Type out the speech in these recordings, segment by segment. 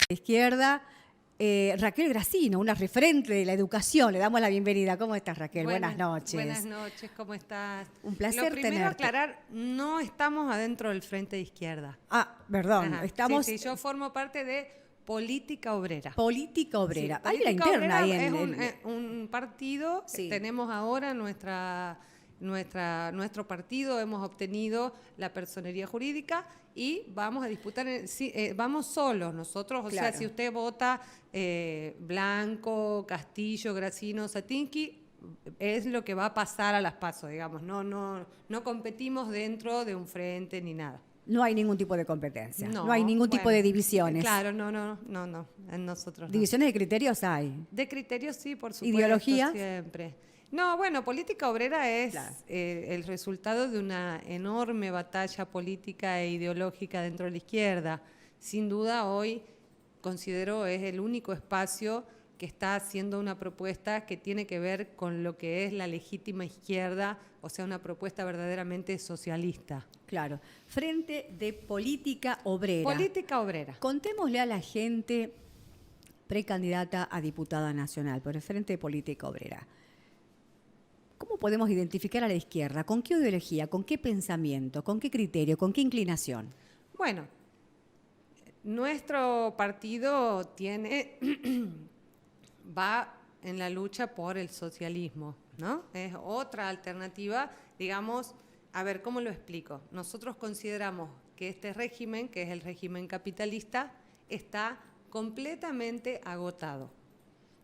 Izquierda, Raquel Gracino, una referente de la educación. Le damos la bienvenida. ¿Cómo estás, Raquel? Buenas noches. Buenas noches, ¿cómo estás? Un placer tenerte. Lo primero aclarar, no estamos adentro del Frente de Izquierda. Ah, perdón, Ajá. estamos... Sí, yo formo parte de Política Obrera. Política Obrera. Sí, Hay la interna ahí en es un partido, sí. Tenemos ahora nuestro partido, hemos obtenido la personería jurídica y vamos a disputar, vamos solos nosotros, o claro. sea, si usted vota Blanco, Castillo, Gracino, Satinsky, es lo que va a pasar a las PASO, digamos, no competimos dentro de un frente ni nada. No hay ningún tipo de competencia, no hay ningún tipo de divisiones. Claro, no, en nosotros no. ¿Divisiones de criterios hay? De criterios sí, por supuesto. ¿Ideología? Siempre. No, bueno, Política Obrera es claro. El resultado de una enorme batalla política e ideológica dentro de la izquierda. Sin duda hoy considero es el único espacio que está haciendo una propuesta que tiene que ver con lo que es la legítima izquierda, o sea, una propuesta verdaderamente socialista. Claro, Frente de Política Obrera. Política Obrera. Contémosle a la gente precandidata a diputada nacional por el Frente de Política Obrera. ¿Cómo podemos identificar a la izquierda? ¿Con qué ideología? ¿Con qué pensamiento? ¿Con qué criterio? ¿Con qué inclinación? Bueno, nuestro partido va en la lucha por el socialismo, ¿no? Es otra alternativa, digamos, a ver, ¿cómo lo explico? Nosotros consideramos que este régimen, que es el régimen capitalista, está completamente agotado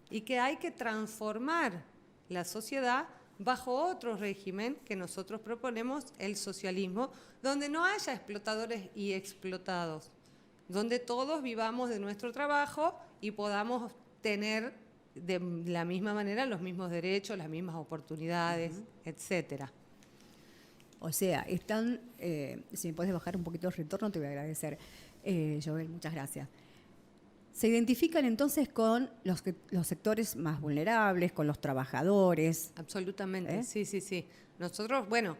y que hay que transformar la sociedad bajo otro régimen que nosotros proponemos, el socialismo, donde no haya explotadores y explotados, donde todos vivamos de nuestro trabajo y podamos tener de la misma manera los mismos derechos, las mismas oportunidades, etcétera. O sea, están, si me puedes bajar un poquito el retorno, te voy a agradecer. Joel, muchas gracias. Se identifican entonces con los sectores más vulnerables, con los trabajadores. Absolutamente, sí. Nosotros, bueno,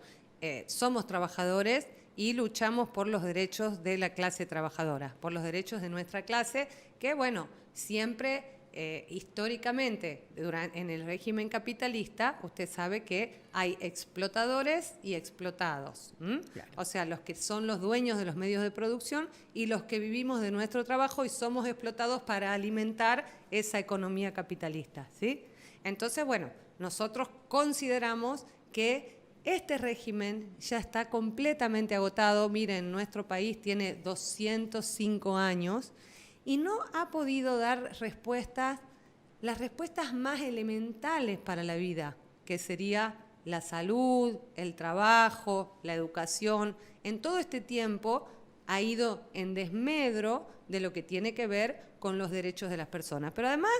somos trabajadores y luchamos por los derechos de la clase trabajadora, por los derechos de nuestra clase, que bueno, siempre históricamente en el régimen capitalista usted sabe que hay explotadores y explotados, claro. O sea, los que son los dueños de los medios de producción y los que vivimos de nuestro trabajo y somos explotados para alimentar esa economía capitalista, ¿sí? Entonces, bueno, nosotros consideramos que este régimen ya está completamente agotado. Miren, nuestro país tiene 205 años y no ha podido dar las respuestas más elementales para la vida, que sería la salud, el trabajo, la educación. En todo este tiempo ha ido en desmedro de lo que tiene que ver con los derechos de las personas. Pero además,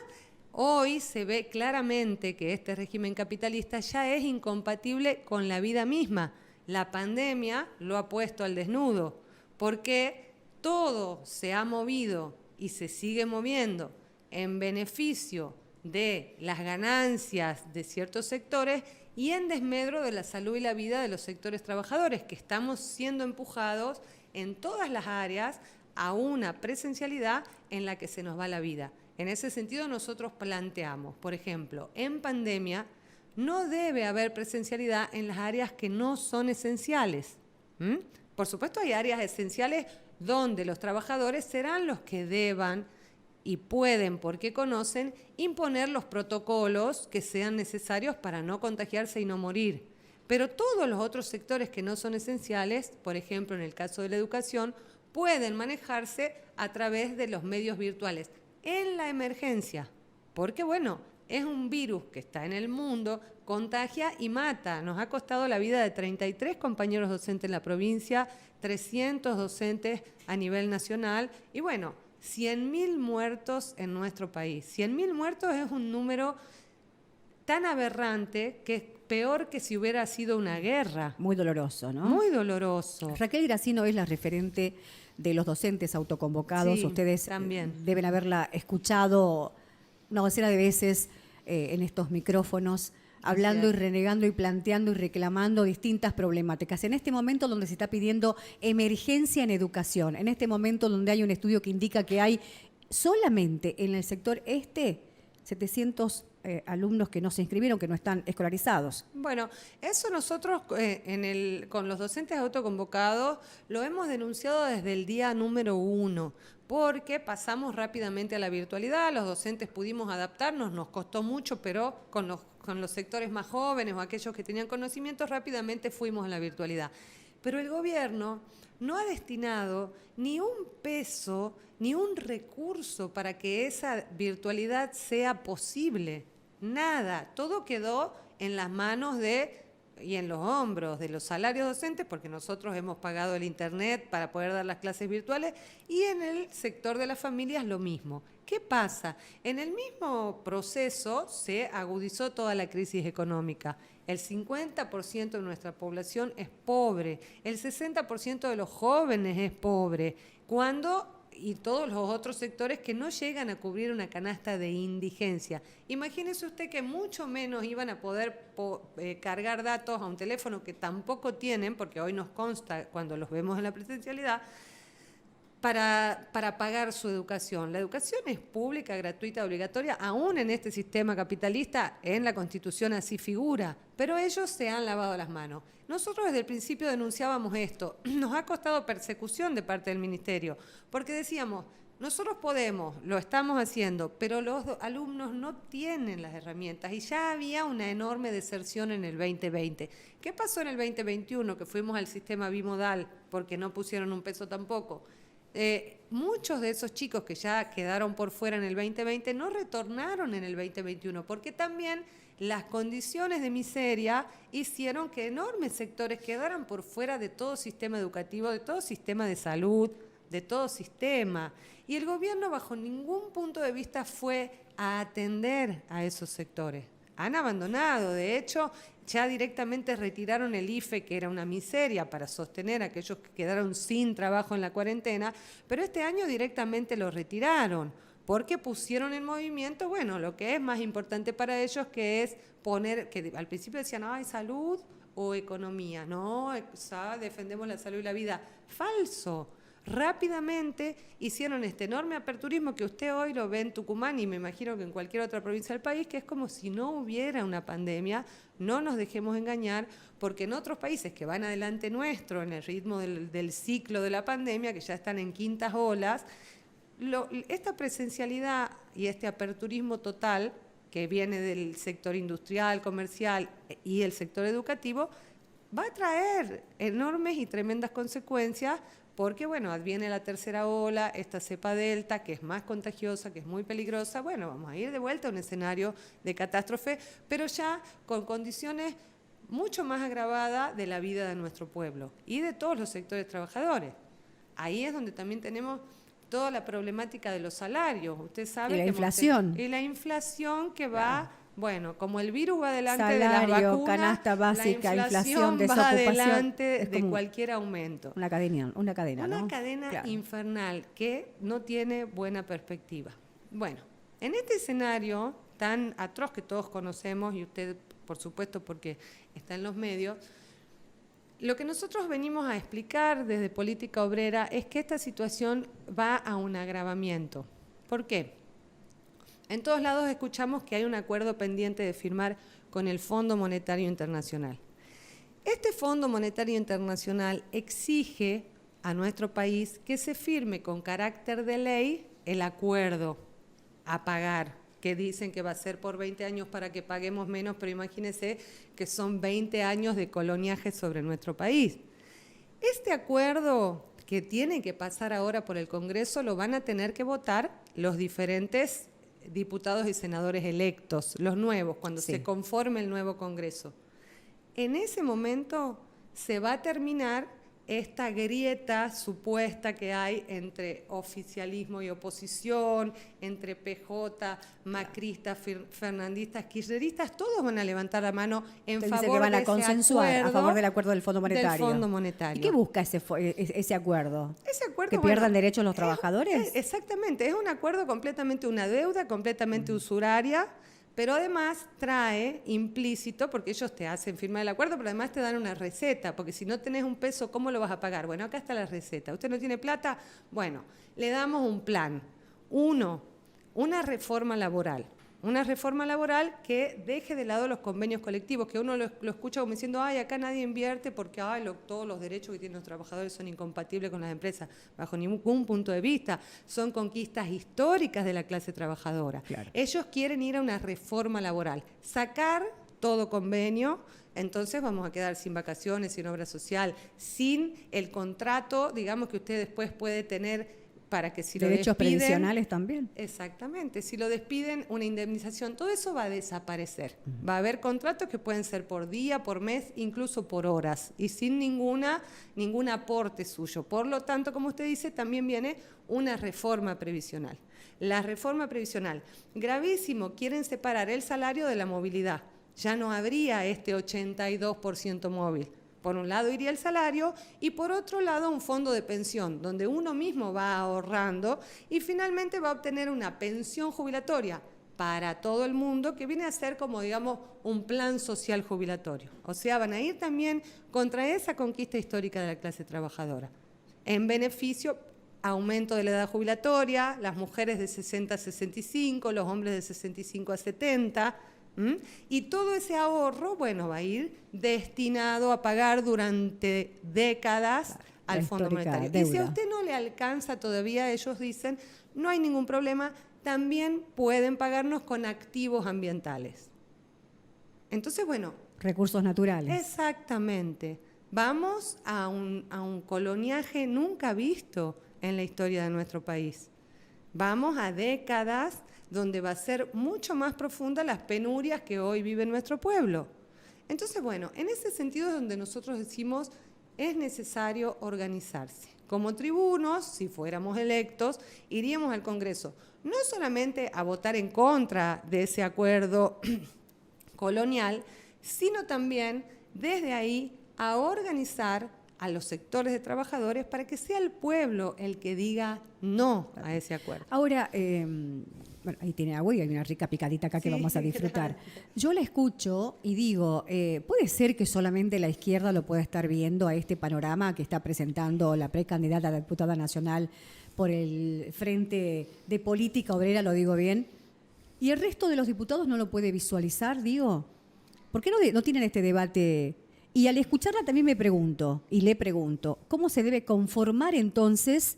hoy se ve claramente que este régimen capitalista ya es incompatible con la vida misma. La pandemia lo ha puesto al desnudo, porque todo se ha movido y se sigue moviendo en beneficio de las ganancias de ciertos sectores y en desmedro de la salud y la vida de los sectores trabajadores, que estamos siendo empujados en todas las áreas a una presencialidad en la que se nos va la vida. En ese sentido nosotros planteamos, por ejemplo, en pandemia no debe haber presencialidad en las áreas que no son esenciales. Por supuesto hay áreas esenciales donde los trabajadores serán los que deban y pueden, porque conocen, imponer los protocolos que sean necesarios para no contagiarse y no morir. Pero todos los otros sectores que no son esenciales, por ejemplo, en el caso de la educación, pueden manejarse a través de los medios virtuales en la emergencia. Porque, bueno, es un virus que está en el mundo, contagia y mata. Nos ha costado la vida de 33 compañeros docentes en la provincia, 300 docentes a nivel nacional y, bueno, 100.000 muertos en nuestro país. 100.000 muertos es un número tan aberrante que es peor que si hubiera sido una guerra. Muy doloroso, ¿no? Muy doloroso. Raquel Gracino es la referente de los docentes autoconvocados. Sí, ustedes también deben haberla escuchado una docena de veces en estos micrófonos, hablando y renegando y planteando y reclamando distintas problemáticas. En este momento donde se está pidiendo emergencia en educación, en este momento donde hay un estudio que indica que hay solamente en el sector 700 alumnos que no se inscribieron, que no están escolarizados. Bueno, eso nosotros con los docentes autoconvocados lo hemos denunciado desde el día número 1, porque pasamos rápidamente a la virtualidad, los docentes pudimos adaptarnos, nos costó mucho, pero con los sectores más jóvenes o aquellos que tenían conocimientos, rápidamente fuimos a la virtualidad. Pero el gobierno no ha destinado ni un peso, ni un recurso para que esa virtualidad sea posible. Nada, todo quedó en las manos y en los hombros de los salarios docentes, porque nosotros hemos pagado el internet para poder dar las clases virtuales, y en el sector de las familias lo mismo. ¿Qué pasa? En el mismo proceso se agudizó toda la crisis económica. El 50% de nuestra población es pobre, el 60% de los jóvenes es pobre, y todos los otros sectores que no llegan a cubrir una canasta de indigencia. Imagínese usted que mucho menos iban a poder cargar datos a un teléfono que tampoco tienen, porque hoy nos consta cuando los vemos en la presencialidad, para pagar su educación. La educación es pública, gratuita, obligatoria, aún en este sistema capitalista, en la Constitución así figura, pero ellos se han lavado las manos. Nosotros desde el principio denunciábamos esto, nos ha costado persecución de parte del Ministerio, porque decíamos, nosotros podemos, lo estamos haciendo, pero los alumnos no tienen las herramientas y ya había una enorme deserción en el 2020. ¿Qué pasó en el 2021? Que fuimos al sistema bimodal porque no pusieron un peso tampoco. Muchos de esos chicos que ya quedaron por fuera en el 2020 no retornaron en el 2021 porque también las condiciones de miseria hicieron que enormes sectores quedaran por fuera de todo sistema educativo, de todo sistema de salud, de todo sistema. Y el gobierno bajo ningún punto de vista fue a atender a esos sectores. Han abandonado, de hecho, ya directamente retiraron el IFE, que era una miseria para sostener a aquellos que quedaron sin trabajo en la cuarentena, pero este año directamente lo retiraron, porque pusieron en movimiento, bueno, lo que es más importante para ellos, que es poner, que al principio decían, ¿hay salud o economía? No, defendemos la salud y la vida. Falso. Rápidamente hicieron este enorme aperturismo que usted hoy lo ve en Tucumán y me imagino que en cualquier otra provincia del país, que es como si no hubiera una pandemia. No nos dejemos engañar, porque en otros países que van adelante nuestro, en el ritmo del ciclo de la pandemia, que ya están en quintas olas, esta presencialidad y este aperturismo total que viene del sector industrial, comercial y el sector educativo, va a traer enormes y tremendas consecuencias. Porque, bueno, viene la tercera ola, esta cepa delta, que es más contagiosa, que es muy peligrosa. Bueno, vamos a ir de vuelta a un escenario de catástrofe, pero ya con condiciones mucho más agravadas de la vida de nuestro pueblo y de todos los sectores trabajadores. Ahí es donde también tenemos toda la problemática de los salarios. Usted sabe y la inflación. Y la inflación que va... Bueno, como el virus va adelante Salario, de las vacunas, canasta básica, la inflación, va desocupación, adelante de cualquier aumento. Una cadena, ¿no? Una cadena claro. Infernal que no tiene buena perspectiva. Bueno, en este escenario tan atroz que todos conocemos, y usted, por supuesto, porque está en los medios, lo que nosotros venimos a explicar desde Política Obrera es que esta situación va a un agravamiento. ¿Por qué? En todos lados escuchamos que hay un acuerdo pendiente de firmar con el Fondo Monetario Internacional. Este Fondo Monetario Internacional exige a nuestro país que se firme con carácter de ley el acuerdo a pagar, que dicen que va a ser por 20 años para que paguemos menos, pero imagínense que son 20 años de coloniaje sobre nuestro país. Este acuerdo que tiene que pasar ahora por el Congreso lo van a tener que votar los diferentes diputados y senadores electos, los nuevos, cuando se conforme el nuevo Congreso. En ese momento se va a terminar esta grieta supuesta que hay entre oficialismo y oposición, entre PJ, macristas, fernandistas, kirchneristas, todos van a levantar la mano en favor van de a consensuar ese acuerdo, a favor del acuerdo del Fondo Monetario. Del Fondo Monetario. ¿Y qué busca ese acuerdo? Ese acuerdo, ¿Que pierdan derechos los trabajadores? Exactamente, es un acuerdo completamente, una deuda completamente usuraria, pero además trae implícito, porque ellos te hacen firmar el acuerdo, pero además te dan una receta, porque si no tenés un peso, ¿cómo lo vas a pagar? Bueno, acá está la receta. ¿Usted no tiene plata? Bueno, le damos un plan Uno, una reforma laboral. Una reforma laboral que deje de lado los convenios colectivos, que uno lo escucha como diciendo, ay, acá nadie invierte porque todos los derechos que tienen los trabajadores son incompatibles con las empresas. Bajo ningún punto de vista. Son conquistas históricas de la clase trabajadora. Claro. Ellos quieren ir a una reforma laboral, sacar todo convenio. Entonces vamos a quedar sin vacaciones, sin obra social, sin el contrato, digamos, que usted después puede tener para que si derechos lo despiden, previsionales también. Exactamente, si lo despiden, una indemnización, todo eso va a desaparecer. Va a haber contratos que pueden ser por día, por mes, incluso por horas, y sin ningún aporte suyo. Por lo tanto, como usted dice, también viene una reforma previsional. La reforma previsional, gravísimo, quieren separar el salario de la movilidad. Ya no habría este 82% móvil. Por un lado iría el salario y por otro lado un fondo de pensión, donde uno mismo va ahorrando y finalmente va a obtener una pensión jubilatoria para todo el mundo, que viene a ser como, digamos, un plan social jubilatorio. O sea, van a ir también contra esa conquista histórica de la clase trabajadora. En beneficio, aumento de la edad jubilatoria, las mujeres de 60 a 65, los hombres de 65 a 70, y todo ese ahorro, bueno, va a ir destinado a pagar durante décadas al Fondo Monetario. Deuda. Y si a usted no le alcanza todavía, ellos dicen, no hay ningún problema, también pueden pagarnos con activos ambientales. Entonces, bueno. Recursos naturales. Exactamente. Vamos a un coloniaje nunca visto en la historia de nuestro país. Vamos a décadas donde va a ser mucho más profunda las penurias que hoy vive nuestro pueblo. Entonces, bueno, en ese sentido es donde nosotros decimos es necesario organizarse. Como tribunos, si fuéramos electos, iríamos al Congreso, no solamente a votar en contra de ese acuerdo colonial, sino también desde ahí a organizar a los sectores de trabajadores para que sea el pueblo el que diga no a ese acuerdo. Ahora, bueno, ahí tiene agua y hay una rica picadita acá que Sí, vamos a disfrutar. claro. Yo la escucho y digo, ¿puede ser que solamente la izquierda lo pueda estar viendo a este panorama que está presentando la precandidata a diputada nacional por el Frente de Política Obrera, lo digo bien, y el resto de los diputados no lo puede visualizar, digo? ¿Por qué no tienen este debate? Y al escucharla también me pregunto, y le pregunto, ¿cómo se debe conformar entonces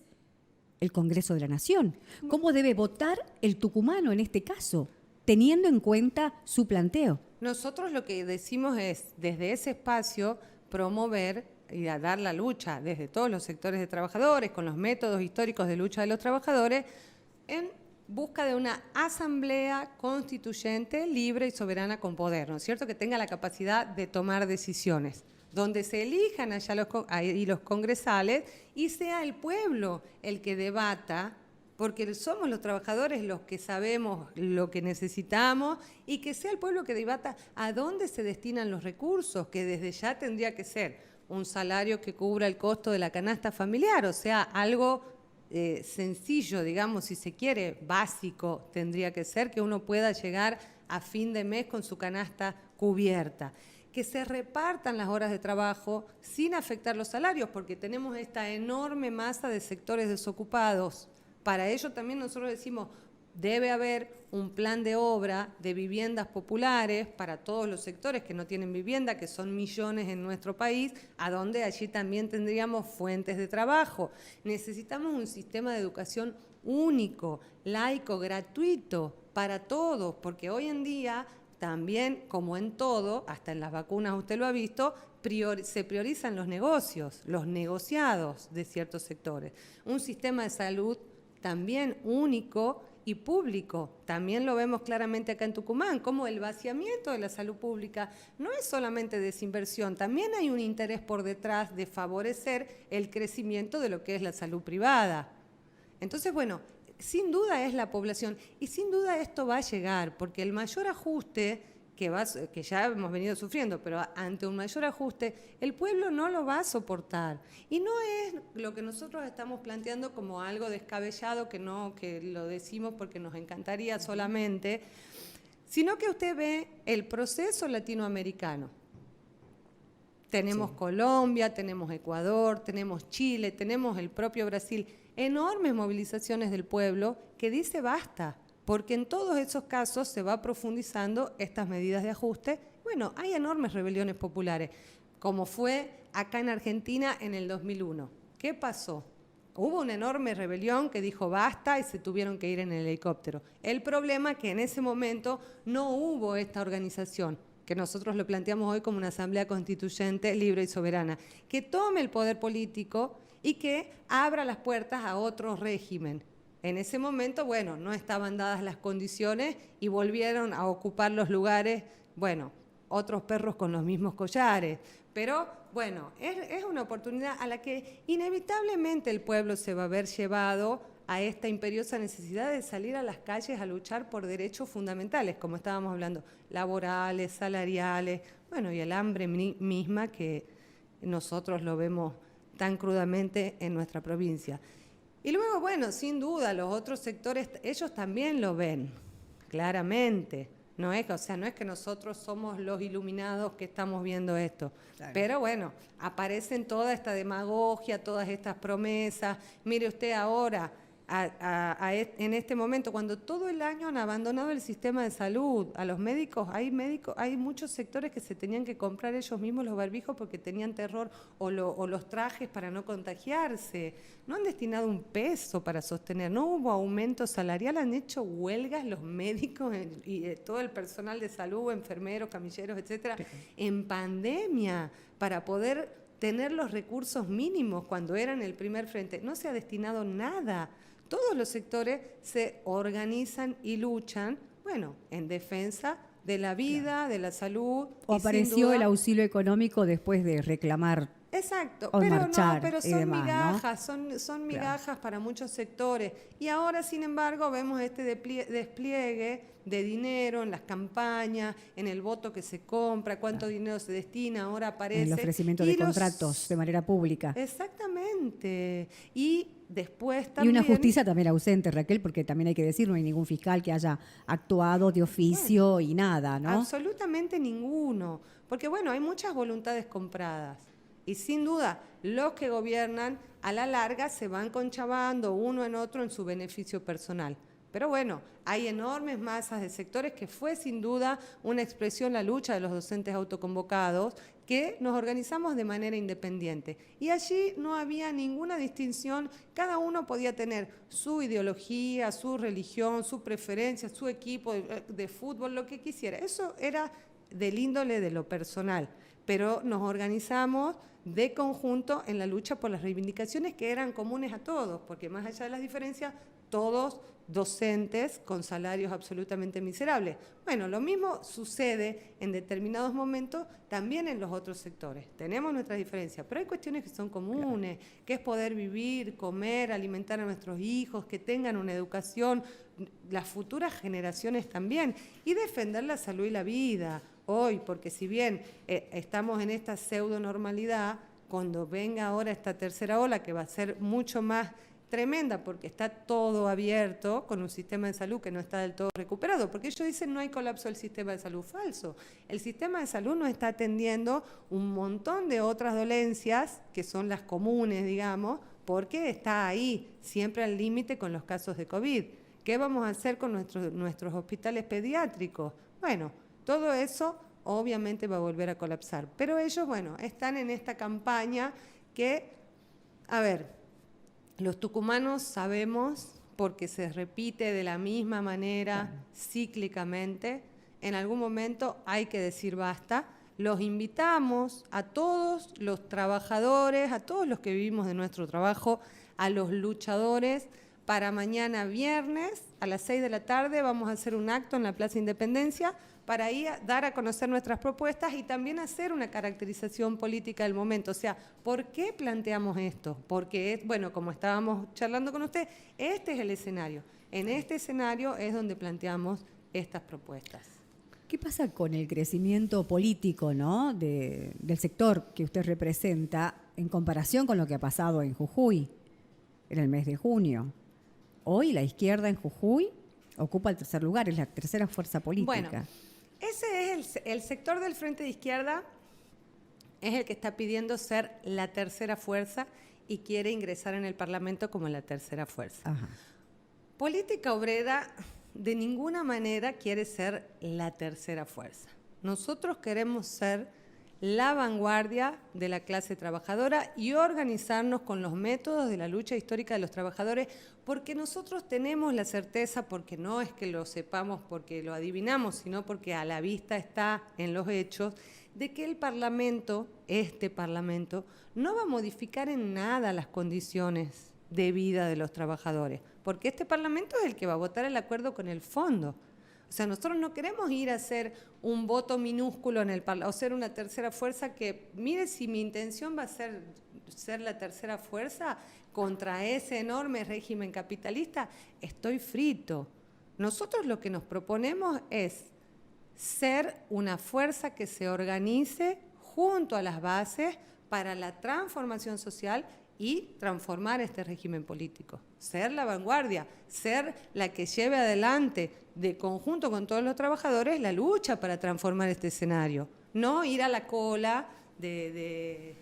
el Congreso de la Nación? ¿Cómo debe votar el tucumano en este caso, teniendo en cuenta su planteo? Nosotros lo que decimos es, desde ese espacio, promover y a dar la lucha desde todos los sectores de trabajadores, con los métodos históricos de lucha de los trabajadores, en busca de una asamblea constituyente libre y soberana con poder, ¿no es cierto?, que tenga la capacidad de tomar decisiones, donde se elijan allá los congresales y sea el pueblo el que debata, porque somos los trabajadores los que sabemos lo que necesitamos, y que sea el pueblo que debata a dónde se destinan los recursos, que desde ya tendría que ser un salario que cubra el costo de la canasta familiar, o sea, algo sencillo, digamos, si se quiere, básico tendría que ser, que uno pueda llegar a fin de mes con su canasta cubierta. Que se repartan las horas de trabajo sin afectar los salarios, porque tenemos esta enorme masa de sectores desocupados. Para ello también nosotros decimos, debe haber un plan de obra de viviendas populares para todos los sectores que no tienen vivienda, que son millones en nuestro país, a donde allí también tendríamos fuentes de trabajo. Necesitamos un sistema de educación único, laico, gratuito para todos, porque hoy en día también, como en todo, hasta en las vacunas usted lo ha visto, se priorizan los negocios, los negociados de ciertos sectores. Un sistema de salud también único y público. También lo vemos claramente acá en Tucumán, como el vaciamiento de la salud pública no es solamente desinversión, también hay un interés por detrás de favorecer el crecimiento de lo que es la salud privada. Entonces, bueno, sin duda es la población y sin duda esto va a llegar, porque el mayor ajuste que ya hemos venido sufriendo, pero ante un mayor ajuste, el pueblo no lo va a soportar. Y no es lo que nosotros estamos planteando como algo descabellado, que lo decimos porque nos encantaría solamente, sino que usted ve el proceso latinoamericano. Tenemos Colombia, tenemos Ecuador, tenemos Chile, tenemos el propio Brasil. Enormes movilizaciones del pueblo que dice basta, porque en todos esos casos se va profundizando estas medidas de ajuste. Bueno, hay enormes rebeliones populares, como fue acá en Argentina en el 2001. ¿Qué pasó? Hubo una enorme rebelión que dijo basta y se tuvieron que ir en el helicóptero. El problema es que en ese momento no hubo esta organización, que nosotros lo planteamos hoy como una asamblea constituyente libre y soberana, que tome el poder político y que abra las puertas a otro régimen. En ese momento, bueno, no estaban dadas las condiciones y volvieron a ocupar los lugares, bueno, otros perros con los mismos collares. Pero, bueno, es una oportunidad a la que inevitablemente el pueblo se va a ver llevado a esta imperiosa necesidad de salir a las calles a luchar por derechos fundamentales, como estábamos hablando, laborales, salariales, bueno, y el hambre misma que nosotros lo vemos tan crudamente en nuestra provincia. Y luego, bueno, sin duda, los otros sectores, ellos también lo ven, claramente. No es que nosotros somos los iluminados que estamos viendo esto. Claro. Pero bueno, aparecen toda esta demagogia, todas estas promesas. Mire usted ahora, en este momento, cuando todo el año han abandonado el sistema de salud, a los médicos, hay muchos sectores que se tenían que comprar ellos mismos los barbijos porque tenían terror o los trajes para no contagiarse. No han destinado un peso para sostener, no hubo aumento salarial, han hecho huelgas los médicos y todo el personal de salud, enfermeros, camilleros, etcétera, en pandemia para poder tener los recursos mínimos cuando eran el primer frente. No se ha destinado nada. Todos los sectores se organizan y luchan, bueno, en defensa de la vida, de la salud. O apareció el auxilio económico después de reclamar. Exacto, o marchar, pero son demás, migajas, ¿no? son migajas para muchos sectores. Y ahora, sin embargo, vemos este despliegue de dinero en las campañas, en el voto que se compra, cuánto dinero se destina, ahora aparece. En el ofrecimiento de contratos de manera pública. Exactamente. Y después también... Y una justicia también ausente, Raquel, porque también hay que decir, no hay ningún fiscal que haya actuado de oficio y nada, ¿no? Absolutamente ninguno. Porque, bueno, hay muchas voluntades compradas. Y sin duda, los que gobiernan a la larga se van conchavando uno en otro en su beneficio personal. Pero bueno, hay enormes masas de sectores que fue sin duda una expresión la lucha de los docentes autoconvocados que nos organizamos de manera independiente. Y allí no había ninguna distinción, cada uno podía tener su ideología, su religión, su preferencia, su equipo de fútbol, lo que quisiera. Eso era del índole de lo personal, pero nos organizamos de conjunto en la lucha por las reivindicaciones que eran comunes a todos, porque más allá de las diferencias, todos docentes con salarios absolutamente miserables. Bueno, lo mismo sucede en determinados momentos también en los otros sectores. Tenemos nuestras diferencias, pero hay cuestiones que son comunes, que es poder vivir, comer, alimentar a nuestros hijos, que tengan una educación, las futuras generaciones también, y defender la salud y la vida hoy, porque si bien estamos en esta pseudo normalidad, cuando venga ahora esta tercera ola, que va a ser mucho más tremenda porque está todo abierto con un sistema de salud que no está del todo recuperado, porque ellos dicen no hay colapso del sistema de salud. Falso. El sistema de salud no está atendiendo un montón de otras dolencias que son las comunes, digamos, porque está ahí, siempre al límite con los casos de COVID. ¿Qué vamos a hacer con nuestros hospitales pediátricos? Bueno, todo eso obviamente va a volver a colapsar. Pero ellos, bueno, están en esta campaña que, a ver, los tucumanos sabemos, porque se repite de la misma manera, cíclicamente, en algún momento hay que decir basta. Los invitamos a todos los trabajadores, a todos los que vivimos de nuestro trabajo, a los luchadores, para mañana viernes a las 6 de la tarde vamos a hacer un acto en la Plaza Independencia para ir a dar a conocer nuestras propuestas y también hacer una caracterización política del momento. O sea, ¿por qué planteamos esto? Porque, bueno, como estábamos charlando con usted, este es el escenario. En este escenario es donde planteamos estas propuestas. ¿Qué pasa con el crecimiento político, ¿no? del sector que usted representa en comparación con lo que ha pasado en Jujuy en el mes de junio? Hoy la izquierda en Jujuy ocupa el tercer lugar, es la tercera fuerza política. Bueno, ese es el sector del Frente de Izquierda es el que está pidiendo ser la tercera fuerza y quiere ingresar en el Parlamento como la tercera fuerza. Ajá. Política Obrera de ninguna manera quiere ser la tercera fuerza. Nosotros queremos ser la vanguardia de la clase trabajadora y organizarnos con los métodos de la lucha histórica de los trabajadores, porque nosotros tenemos la certeza, porque no es que lo sepamos porque lo adivinamos, sino porque a la vista está en los hechos, de que el Parlamento, este Parlamento, no va a modificar en nada las condiciones de vida de los trabajadores, porque este Parlamento es el que va a votar el acuerdo con el fondo. O sea, nosotros no queremos ir a hacer un voto minúsculo en el Parlamento, o ser una tercera fuerza que, mire, si mi intención va a ser la tercera fuerza contra ese enorme régimen capitalista, estoy frito. Nosotros lo que nos proponemos es ser una fuerza que se organice junto a las bases para la transformación social y transformar este régimen político. Ser la vanguardia, ser la que lleve adelante de conjunto con todos los trabajadores la lucha para transformar este escenario. No ir a la cola del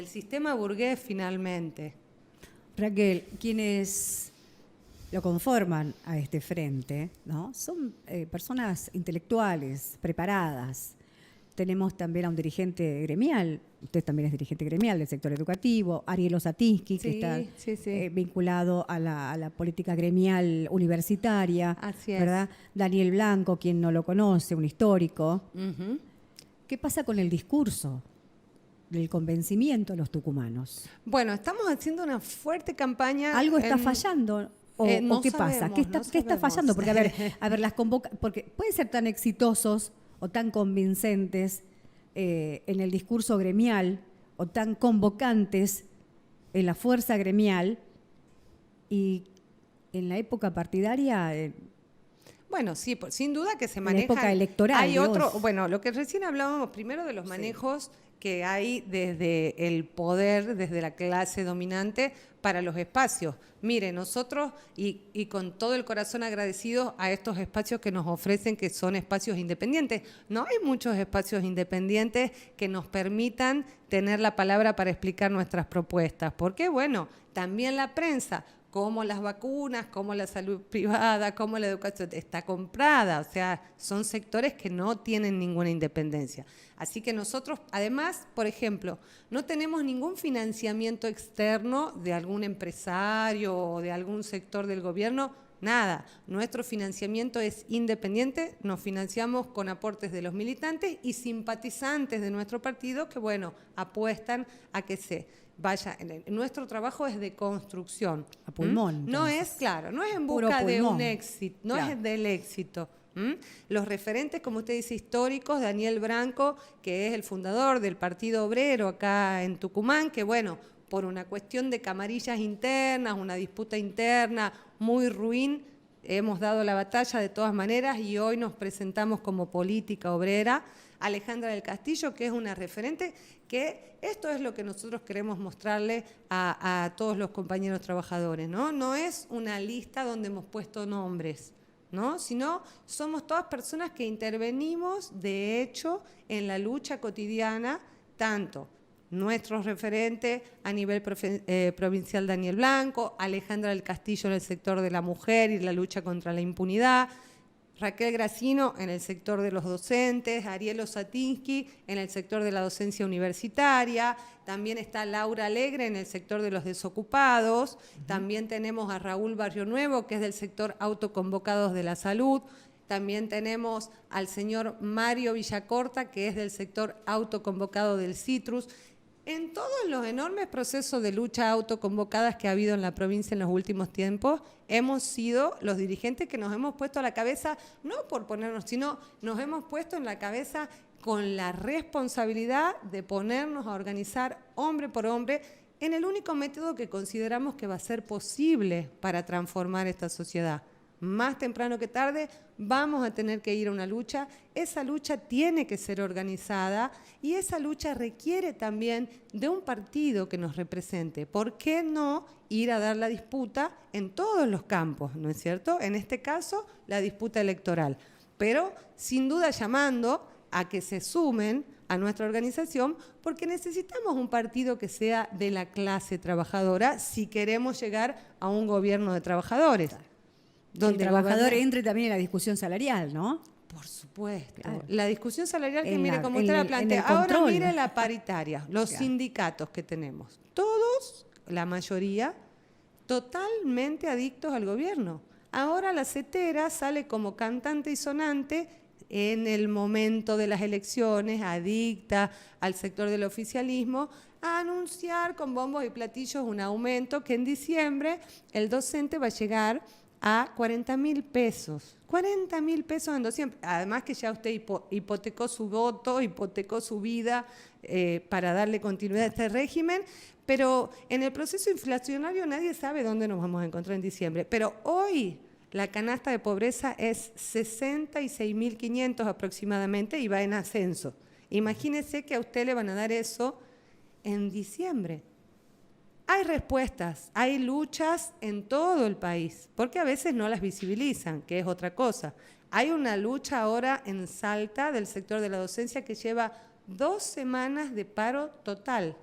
sistema burgués finalmente. Raquel, quienes lo conforman a este frente, ¿no? Son personas intelectuales, preparadas. Tenemos también a un dirigente gremial, usted también es dirigente gremial del sector educativo, Ariel Osatinsky, que está vinculado a la política gremial universitaria. Así es. ¿Verdad? Daniel Blanco, quien no lo conoce, un histórico. Uh-huh. ¿Qué pasa con el discurso del convencimiento de los tucumanos? Bueno, estamos haciendo una fuerte campaña. ¿Algo está fallando? No ¿O qué pasa? ¿Qué está fallando? Porque, a ver, porque pueden ser tan exitosos o tan convincentes en el discurso gremial o tan convocantes en la fuerza gremial y en la época partidaria... Bueno, sí, sin duda que se maneja. En la época electoral. Hay otro, bueno, lo que recién hablábamos primero de los manejos que hay desde el poder, desde la clase dominante para los espacios. Mire, nosotros, y con todo el corazón agradecidos a estos espacios que nos ofrecen, que son espacios independientes. No hay muchos espacios independientes que nos permitan tener la palabra para explicar nuestras propuestas. Porque, bueno, también la prensa, como las vacunas, como la salud privada, como la educación, está comprada. O sea, son sectores que no tienen ninguna independencia. Así que nosotros, además, por ejemplo, no tenemos ningún financiamiento externo de algún empresario o de algún sector del gobierno, nada. Nuestro financiamiento es independiente, nos financiamos con aportes de los militantes y simpatizantes de nuestro partido que, bueno, apuestan a que se vaya. Nuestro trabajo es de construcción. A pulmón. No es, claro, no es en busca de un éxito, no es del éxito. Los referentes, como usted dice, históricos, Daniel Blanco, que es el fundador del Partido Obrero acá en Tucumán, que bueno, por una cuestión de camarillas internas, una disputa interna muy ruin, hemos dado la batalla de todas maneras y hoy nos presentamos como política obrera. Alejandra del Castillo, que es una referente, que esto es lo que nosotros queremos mostrarle a todos los compañeros trabajadores, ¿no? No es una lista donde hemos puesto nombres, ¿no? Sino somos todas personas que intervenimos, de hecho, en la lucha cotidiana, tanto nuestros referentes a nivel provincial Daniel Blanco, Alejandra del Castillo en el sector de la mujer y la lucha contra la impunidad, Raquel Gracino en el sector de los docentes, Ariel Osatinsky en el sector de la docencia universitaria, también está Laura Alegre en el sector de los desocupados, también tenemos a Raúl Barrio Nuevo, que es del sector autoconvocados de la salud, también tenemos al señor Mario Villacorta, que es del sector autoconvocado del Citrus. En todos los enormes procesos de lucha autoconvocadas que ha habido en la provincia en los últimos tiempos, hemos sido los dirigentes que nos hemos puesto a la cabeza, no por ponernos, sino nos hemos puesto en la cabeza con la responsabilidad de ponernos a organizar hombre por hombre en el único método que consideramos que va a ser posible para transformar esta sociedad. Más temprano que tarde vamos a tener que ir a una lucha, esa lucha tiene que ser organizada y esa lucha requiere también de un partido que nos represente. ¿Por qué no ir a dar la disputa en todos los campos, no es cierto? En este caso, la disputa electoral. Pero sin duda llamando a que se sumen a nuestra organización porque necesitamos un partido que sea de la clase trabajadora si queremos llegar a un gobierno de trabajadores. Donde el trabajador entre también en la discusión salarial, ¿no? Por supuesto. Claro. La discusión salarial que mire como usted la en plantea. el Ahora control. mire la paritaria, los Claro. sindicatos que tenemos. Todos, la mayoría, totalmente adictos al gobierno. Ahora la CETERA sale como cantante y sonante en el momento de las elecciones, adicta al sector del oficialismo, a anunciar con bombos y platillos un aumento que en diciembre el docente va a llegar a 40.000 pesos. 40.000 pesos en diciembre. Además que ya usted hipotecó su voto, hipotecó su vida para darle continuidad a este régimen, pero en el proceso inflacionario nadie sabe dónde nos vamos a encontrar en diciembre. Pero hoy la canasta de pobreza es 66.500 aproximadamente y va en ascenso. Imagínese que a usted le van a dar eso en diciembre. Hay respuestas, hay luchas en todo el país, porque a veces no las visibilizan, que es otra cosa. Hay una lucha ahora en Salta del sector de la docencia que lleva 2 semanas de paro total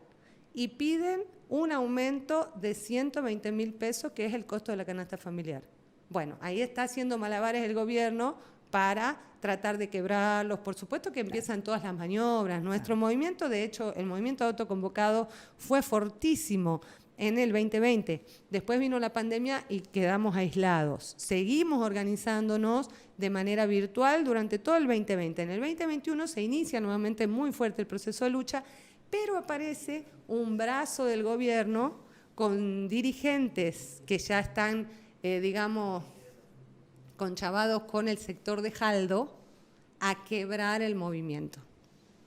y piden un aumento de 120.000 pesos, que es el costo de la canasta familiar. Bueno, ahí está haciendo malabares el gobierno para tratar de quebrarlos. Por supuesto que empiezan todas las maniobras. Nuestro movimiento, de hecho, el movimiento autoconvocado fue fortísimo en el 2020. Después vino la pandemia y quedamos aislados. Seguimos organizándonos de manera virtual durante todo el 2020. En el 2021 se inicia nuevamente muy fuerte el proceso de lucha, pero aparece un brazo del gobierno con dirigentes que ya están, digamos, conchavados con el sector de Jaldo, a quebrar el movimiento.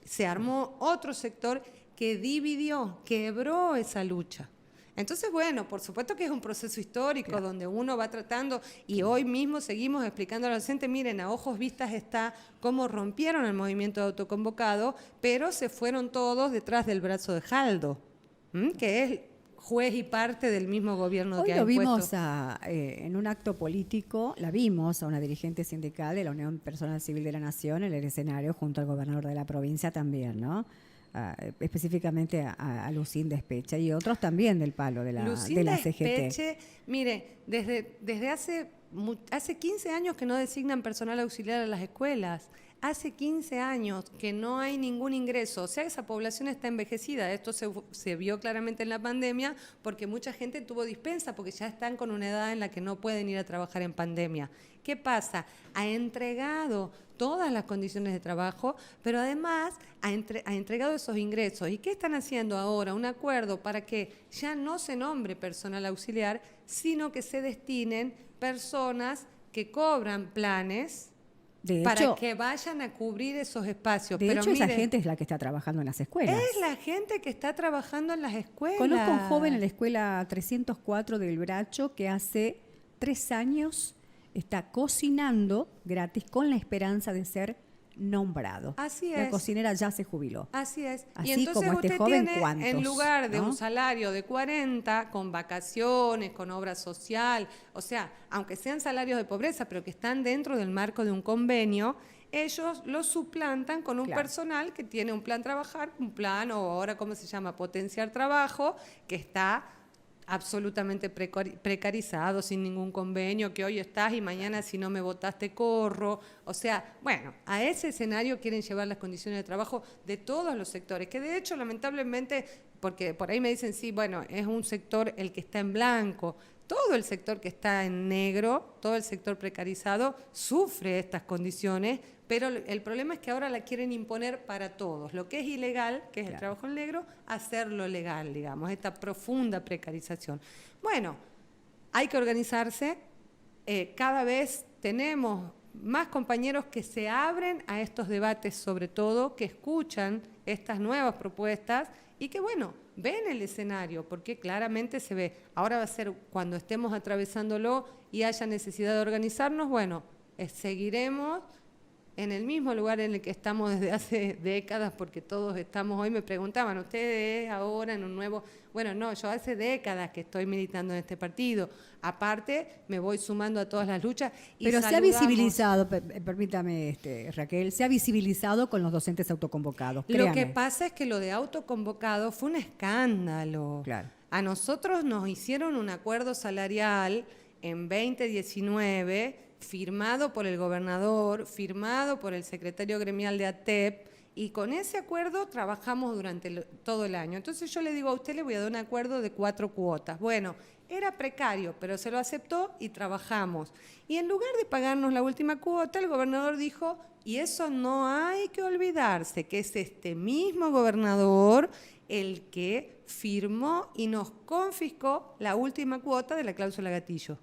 Se armó otro sector que dividió, quebró esa lucha. Entonces, bueno, por supuesto que es un proceso histórico, claro, donde uno va tratando, y hoy mismo seguimos explicando a los docentes, miren, a ojos vistas está cómo rompieron el movimiento autoconvocado, pero se fueron todos detrás del brazo de Jaldo, que es juez y parte del mismo gobierno que ha impuesto. Hoy lo vimos en un acto político, la vimos a una dirigente sindical de la Unión Personal Civil de la Nación en el escenario junto al gobernador de la provincia también, ¿no? Específicamente a Lucín Despeche y otros también del palo de la CGT. Despeche, mire, desde hace 15 años que no designan personal auxiliar a las escuelas. Hace 15 años que no hay ningún ingreso, o sea, esa población está envejecida. Esto se vio claramente en la pandemia porque mucha gente tuvo dispensa porque ya están con una edad en la que no pueden ir a trabajar en pandemia. ¿Qué pasa? Ha entregado todas las condiciones de trabajo, pero además ha entregado esos ingresos. ¿Y qué están haciendo ahora? Un acuerdo para que ya no se nombre personal auxiliar, sino que se destinen personas que cobran planes para que vayan a cubrir esos espacios. De hecho, esa gente es la que está trabajando en las escuelas. Es la gente que está trabajando en las escuelas. Conozco a un joven en la escuela 304 del Bracho que hace 3 años está cocinando gratis con la esperanza de ser nombrado. Así es. La cocinera ya se jubiló. Así es. Así y entonces como usted este joven, tiene, ¿cuántos? en lugar de ¿no? un salario de 40, con vacaciones, con obra social, o sea, aunque sean salarios de pobreza, pero que están dentro del marco de un convenio, ellos los suplantan con un personal que tiene un plan trabajar, un plan, o ahora, ¿cómo se llama? Potenciar trabajo, que está absolutamente precarizado, sin ningún convenio, que hoy estás y mañana si no me votaste corro. O sea, bueno, a ese escenario quieren llevar las condiciones de trabajo de todos los sectores, que de hecho, lamentablemente, porque por ahí me dicen, sí, bueno, es un sector el que está en blanco. Todo el sector que está en negro, todo el sector precarizado, sufre estas condiciones, pero el problema es que ahora la quieren imponer para todos. Lo que es ilegal, que es el trabajo en negro, hacerlo legal, digamos, esta profunda precarización. Bueno, hay que organizarse. Cada vez tenemos más compañeros que se abren a estos debates, sobre todo, que escuchan estas nuevas propuestas y que, bueno, ven el escenario, porque claramente se ve. Ahora va a ser cuando estemos atravesándolo y haya necesidad de organizarnos, bueno, seguiremos en el mismo lugar en el que estamos desde hace décadas, porque todos estamos hoy, me preguntaban, ¿ustedes ahora en un nuevo...? Bueno, no, yo hace décadas que estoy militando en este partido. Aparte, me voy sumando a todas las luchas. Y Pero se ha saludamos. visibilizado, permítame, Raquel, se ha visibilizado con los docentes autoconvocados. Lo que Créame. pasa es que lo de autoconvocado fue un escándalo. Claro. A nosotros nos hicieron un acuerdo salarial en 2019, firmado por el gobernador, firmado por el secretario gremial de ATEP, y con ese acuerdo trabajamos durante todo el año. Entonces yo le digo a usted, le voy a dar un acuerdo de 4 cuotas. Bueno, era precario, pero se lo aceptó y trabajamos. Y en lugar de pagarnos la última cuota, el gobernador dijo, y eso no hay que olvidarse, que es este mismo gobernador el que firmó y nos confiscó la última cuota de la cláusula gatillo.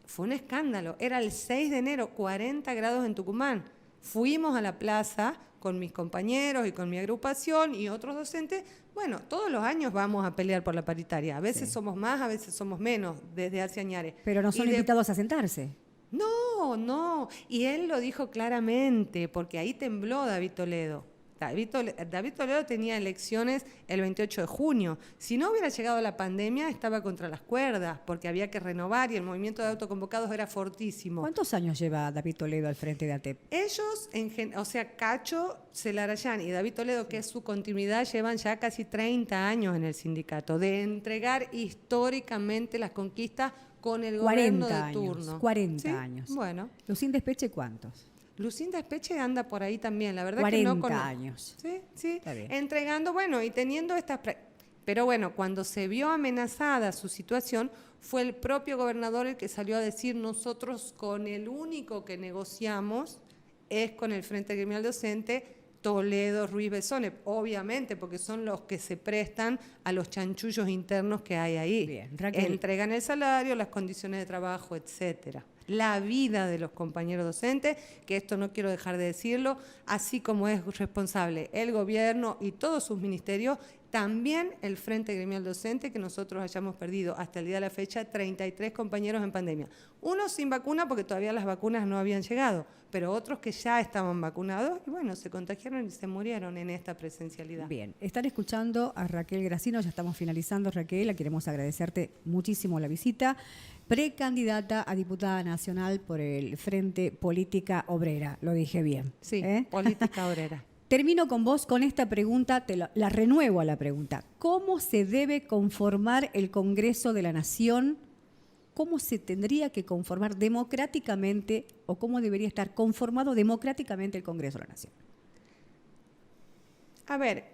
Fue un escándalo. Era el 6 de enero, 40 grados en Tucumán. Fuimos a la plaza con mis compañeros y con mi agrupación y otros docentes. Bueno, todos los años vamos a pelear por la paritaria. A veces somos más, a veces somos menos, desde hace años. Pero no son invitados a sentarse. No, no. Y él lo dijo claramente, porque ahí tembló David Toledo. David Toledo tenía elecciones el 28 de junio. Si no hubiera llegado la pandemia, estaba contra las cuerdas, porque había que renovar y el movimiento de autoconvocados era fortísimo. ¿Cuántos años lleva David Toledo al frente de ATEP? Ellos, o sea, Cacho, Celarayán y David Toledo, que es su continuidad, llevan ya casi 30 años en el sindicato, de entregar históricamente las conquistas con el gobierno de turno. 40 ¿Sí? años. Bueno. Lucín Despeche, ¿cuántos? Lucinda Espeche anda por ahí también, la verdad 40 que no conozco. años. Sí, sí. Está bien. Entregando, bueno, y teniendo estas... Pero bueno, cuando se vio amenazada su situación, fue el propio gobernador el que salió a decir, nosotros con el único que negociamos es con el Frente Gremial Docente, Toledo, Ruiz Besone, obviamente, porque son los que se prestan a los chanchullos internos que hay ahí. Bien, Raquel. Entregan el salario, las condiciones de trabajo, etcétera. La vida de los compañeros docentes, que esto no quiero dejar de decirlo, así como es responsable el gobierno y todos sus ministerios, también el Frente Gremial Docente, que nosotros hayamos perdido hasta el día de la fecha 33 compañeros en pandemia. Unos sin vacuna porque todavía las vacunas no habían llegado, pero otros que ya estaban vacunados y bueno, se contagiaron y se murieron en esta presencialidad. Bien, están escuchando a Raquel Gracino, ya estamos finalizando, Raquel, queremos agradecerte muchísimo la visita. Precandidata a diputada nacional por el Frente Política Obrera, lo dije bien. Sí, Política Obrera. Termino con vos con esta pregunta, la renuevo a la pregunta. ¿Cómo se debe conformar el Congreso de la Nación? ¿Cómo se tendría que conformar democráticamente o cómo debería estar conformado democráticamente el Congreso de la Nación? A ver,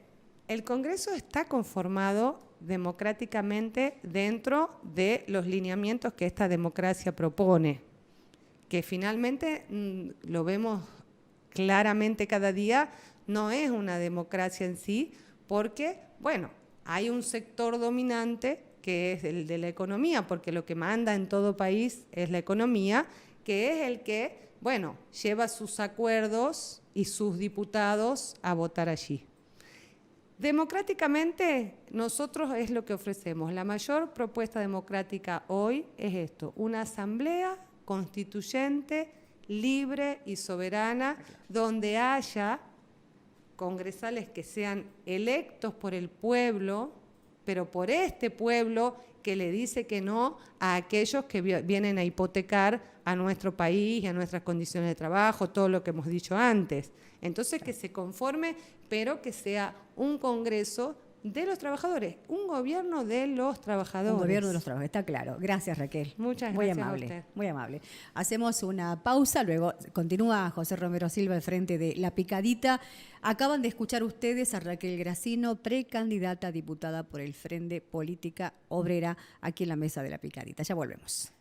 el Congreso está conformado democráticamente dentro de los lineamientos que esta democracia propone, que finalmente lo vemos claramente cada día, no es una democracia en sí, porque, bueno, hay un sector dominante que es el de la economía, porque lo que manda en todo país es la economía, que es el que, bueno, lleva sus acuerdos y sus diputados a votar allí. Democráticamente, nosotros es lo que ofrecemos. La mayor propuesta democrática hoy es esto, una asamblea constituyente, libre y soberana, donde haya congresales que sean electos por el pueblo, pero por este pueblo que le dice que no a aquellos que vienen a hipotecar a nuestro país y a nuestras condiciones de trabajo, todo lo que hemos dicho antes. Entonces, que se conforme, pero que sea un Congreso de los trabajadores, un gobierno de los trabajadores. Un gobierno de los trabajadores, está claro. Gracias, Raquel. Muchas muy gracias amable, a usted. muy amable. Hacemos una pausa, luego continúa José Romero Silva al frente de La Picadita. Acaban de escuchar ustedes a Raquel Gracino, precandidata a diputada por el Frente Política Obrera, aquí en la mesa de La Picadita. Ya volvemos.